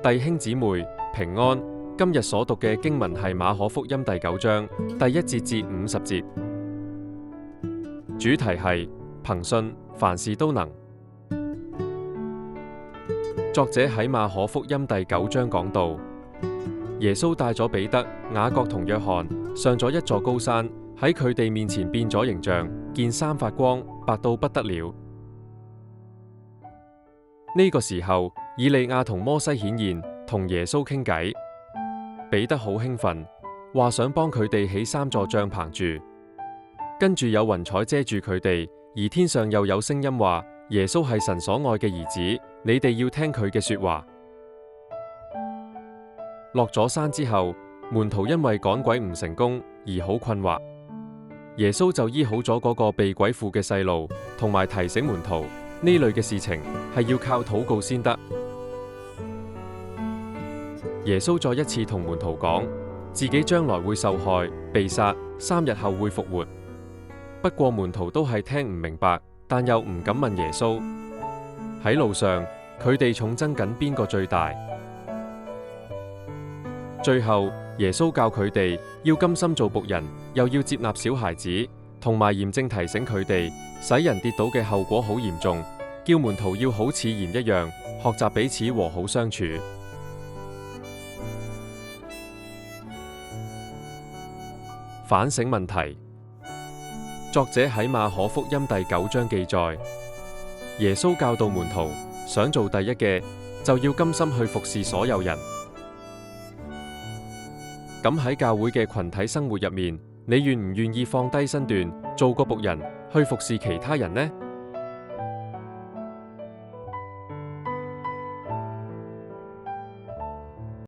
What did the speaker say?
弟兄姊妹平安，今日所讀嘅經文係馬可福音第9章第1節至50節，主題係憑信凡事都能。作者喺馬可福音第9章講到，耶穌帶咗彼得、雅各同約翰上咗一座高山，喺佢哋面前變咗形象，見山發光，白到不得了。呢個時候，以利亞同摩西顯現，同耶穌傾偈。彼得好興奮，話想幫佢哋起3座帳棚住。跟住有雲彩遮住佢哋，而天上又有聲音話：耶穌係神所愛嘅兒子，你哋要聽佢嘅說話。落咗山之後，門徒因為趕鬼唔成功而好困惑。耶穌就醫好咗嗰個被鬼附嘅細路，同埋提醒門徒呢類嘅事情係要靠禱告先得。耶穌再一次同門徒講，自己將來會受害、被殺，3日後會復活。不過門徒都係聽唔明白，但又唔敢問耶穌。喺路上，佢哋重爭緊邊個最大。最後，耶穌教佢哋要甘心做僕人，又要接納小孩子，同埋嚴正提醒佢哋，使人跌倒嘅後果好嚴重，叫門徒要好似鹽一樣，學習彼此和好相處。反省問題。作者喺馬可福音第9章記載，耶穌教導門徒，想做第一嘅，就要甘心去服侍所有人。咁喺教會嘅群體生活入面，你願唔願意放低身段，做個僕人，去服侍其他人呢？